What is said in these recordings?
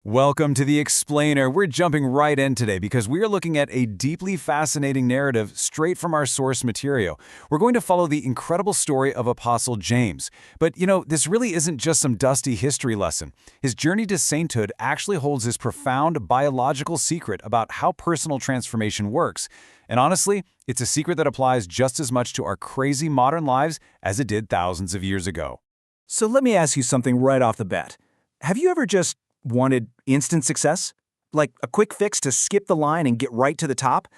Welcome to The Explainer. We're jumping right in today because we are looking at a deeply fascinating narrative straight from our source material. We're going to follow the incredible story of Apostle James. But, this really isn't just some dusty history lesson. His journey to sainthood actually holds this profound biological secret about how personal transformation works. And honestly, it's a secret that applies just as much to our crazy modern lives as it did thousands of years ago. So let me ask you something right off the bat. Have you ever just wanted instant success? Like a quick fix to skip the line and get right to the top?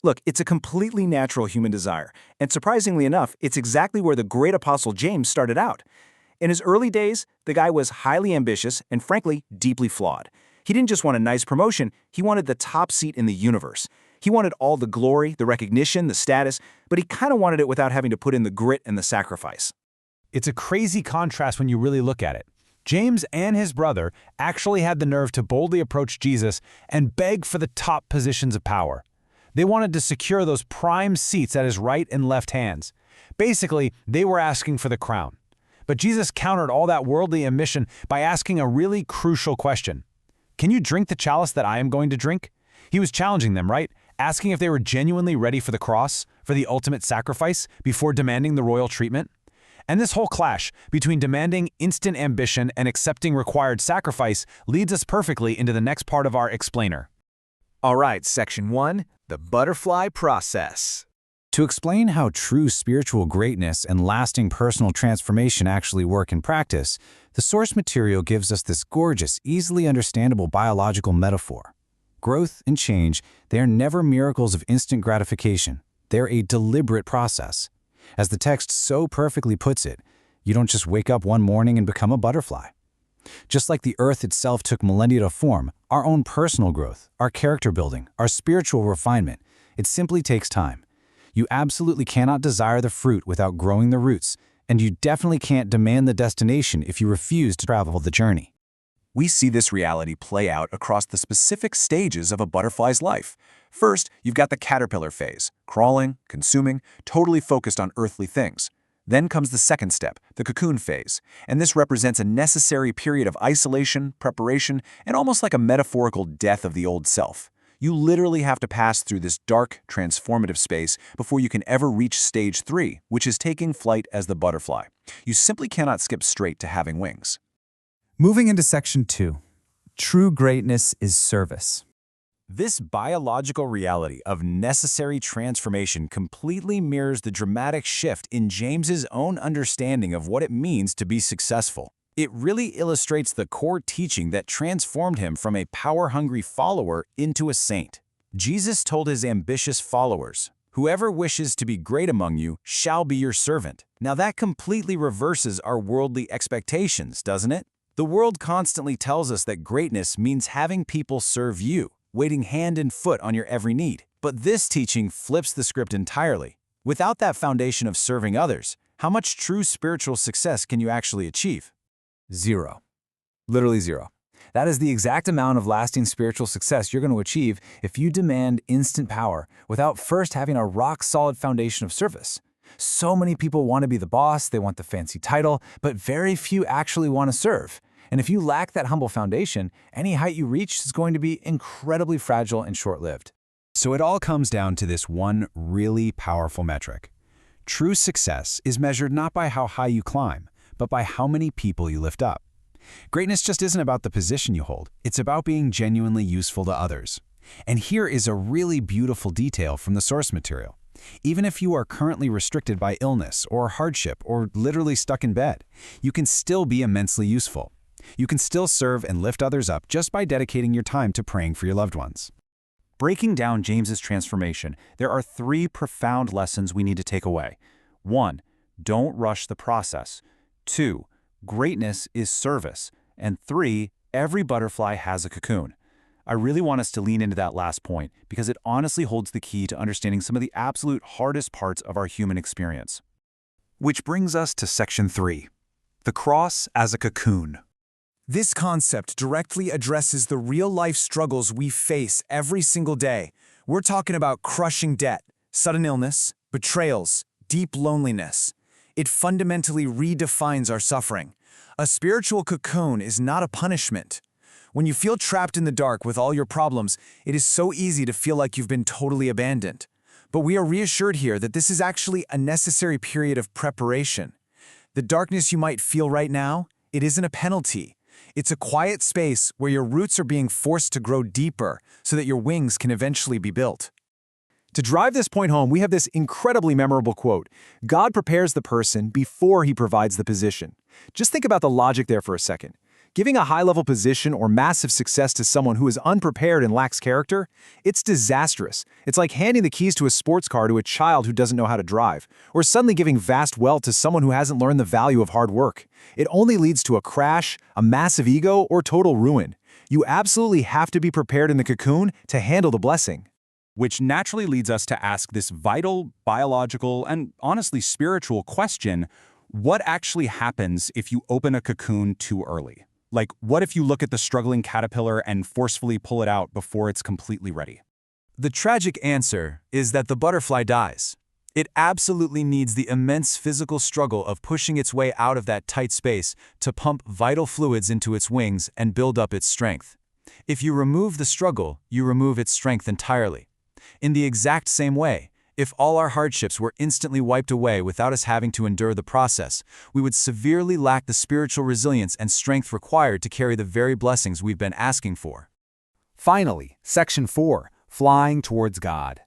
Look, it's a completely natural human desire, and surprisingly enough, it's exactly where the great Apostle James started out. In his early days, the guy was highly ambitious and frankly, deeply flawed. He didn't just want a nice promotion, he wanted the top seat in the universe. He wanted all the glory, the recognition, the status, but he kind of wanted it without having to put in the grit and the sacrifice. It's a crazy contrast when you really look at it. James and his brother actually had the nerve to boldly approach Jesus and beg for the top positions of power. They wanted to secure those prime seats at his right and left hands. Basically, they were asking for the crown. But Jesus countered all that worldly ambition by asking a really crucial question. Can you drink the chalice that I am going to drink? He was challenging them, right? Asking if they were genuinely ready for the cross, for the ultimate sacrifice, before demanding the royal treatment. And this whole clash between demanding instant ambition and accepting required sacrifice leads us perfectly into the next part of our explainer. All right, Section 1, the butterfly process. To explain how true spiritual greatness and lasting personal transformation actually work in practice, the source material gives us this gorgeous, easily understandable biological metaphor. Growth and change, they are never miracles of instant gratification. They're a deliberate process. As the text so perfectly puts it, you don't just wake up one morning and become a butterfly. Just like the earth itself took millennia to form, our own personal growth, our character building, our spiritual refinement, it simply takes time. You absolutely cannot desire the fruit without growing the roots, and you definitely can't demand the destination if you refuse to travel the journey. We see this reality play out across the specific stages of a butterfly's life. First, you've got the caterpillar phase, crawling, consuming, totally focused on earthly things. Then comes the second step, the cocoon phase, and this represents a necessary period of isolation, preparation, and almost like a metaphorical death of the old self. You literally have to pass through this dark, transformative space before you can ever reach stage 3, which is taking flight as the butterfly. You simply cannot skip straight to having wings. Moving into Section 2, true greatness is service. This biological reality of necessary transformation completely mirrors the dramatic shift in James's own understanding of what it means to be successful. It really illustrates the core teaching that transformed him from a power-hungry follower into a saint. Jesus told his ambitious followers, "Whoever wishes to be great among you shall be your servant." Now that completely reverses our worldly expectations, doesn't it? The world constantly tells us that greatness means having people serve you, waiting hand and foot on your every need. But this teaching flips the script entirely. Without that foundation of serving others, how much true spiritual success can you actually achieve? Zero. Literally zero. That is the exact amount of lasting spiritual success you're going to achieve if you demand instant power without first having a rock-solid foundation of service. So many people want to be the boss, they want the fancy title, but very few actually want to serve. And if you lack that humble foundation, any height you reach is going to be incredibly fragile and short-lived. So it all comes down to this one really powerful metric. True success is measured not by how high you climb, but by how many people you lift up. Greatness just isn't about the position you hold, it's about being genuinely useful to others. And here is a really beautiful detail from the source material. Even if you are currently restricted by illness or hardship or literally stuck in bed, you can still be immensely useful. You can still serve and lift others up just by dedicating your time to praying for your loved ones. Breaking down James's transformation, there are 3 profound lessons we need to take away. 1. Don't rush the process. 2. Greatness is service. And 3. Every butterfly has a cocoon. I really want us to lean into that last point because it honestly holds the key to understanding some of the absolute hardest parts of our human experience. Which brings us to Section 3, the cross as a cocoon. This concept directly addresses the real-life struggles we face every single day. We're talking about crushing debt, sudden illness, betrayals, deep loneliness. It fundamentally redefines our suffering. A spiritual cocoon is not a punishment. When you feel trapped in the dark with all your problems, it is so easy to feel like you've been totally abandoned. But we are reassured here that this is actually a necessary period of preparation. The darkness you might feel right now, it isn't a penalty. It's a quiet space where your roots are being forced to grow deeper so that your wings can eventually be built. To drive this point home, we have this incredibly memorable quote: God prepares the person before he provides the position. Just think about the logic there for a second. Giving a high-level position or massive success to someone who is unprepared and lacks character, it's disastrous. It's like handing the keys to a sports car to a child who doesn't know how to drive, or suddenly giving vast wealth to someone who hasn't learned the value of hard work. It only leads to a crash, a massive ego, or total ruin. You absolutely have to be prepared in the cocoon to handle the blessing. Which naturally leads us to ask this vital, biological, and honestly spiritual question: what actually happens if you open a cocoon too early? Like, what if you look at the struggling caterpillar and forcefully pull it out before it's completely ready? The tragic answer is that the butterfly dies. It absolutely needs the immense physical struggle of pushing its way out of that tight space to pump vital fluids into its wings and build up its strength. If you remove the struggle, you remove its strength entirely. In the exact same way, if all our hardships were instantly wiped away without us having to endure the process, we would severely lack the spiritual resilience and strength required to carry the very blessings we've been asking for. Finally, Section 4, Flying Towards God.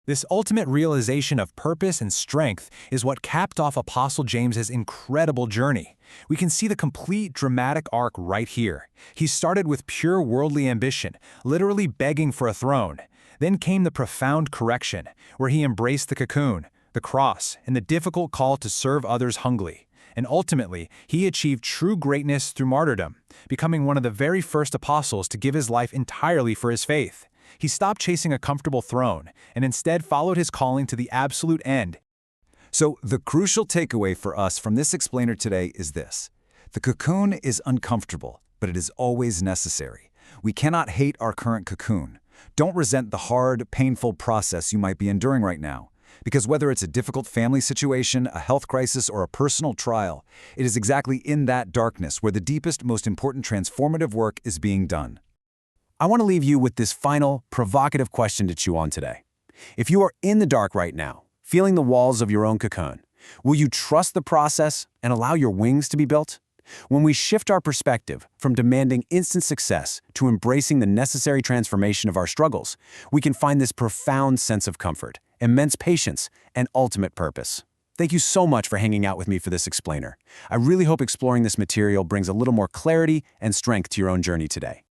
This ultimate realization of purpose and strength is what capped off Apostle James's incredible journey. We can see the complete dramatic arc right here. He started with pure worldly ambition, literally begging for a throne. Then came the profound correction, where he embraced the cocoon, the cross, and the difficult call to serve others humbly. And ultimately, he achieved true greatness through martyrdom, becoming one of the very first apostles to give his life entirely for his faith. He stopped chasing a comfortable throne, and instead followed his calling to the absolute end. So the crucial takeaway for us from this explainer today is this: the cocoon is uncomfortable, but it is always necessary. We cannot hate our current cocoon. Don't resent the hard, painful process you might be enduring right now. Because whether it's a difficult family situation, a health crisis, or a personal trial, it is exactly in that darkness where the deepest, most important transformative work is being done. I want to leave you with this final, provocative question to chew on today. If you are in the dark right now, feeling the walls of your own cocoon, will you trust the process and allow your wings to be built? When we shift our perspective from demanding instant success to embracing the necessary transformation of our struggles, we can find this profound sense of comfort, immense patience, and ultimate purpose. Thank you so much for hanging out with me for this explainer. I really hope exploring this material brings a little more clarity and strength to your own journey today.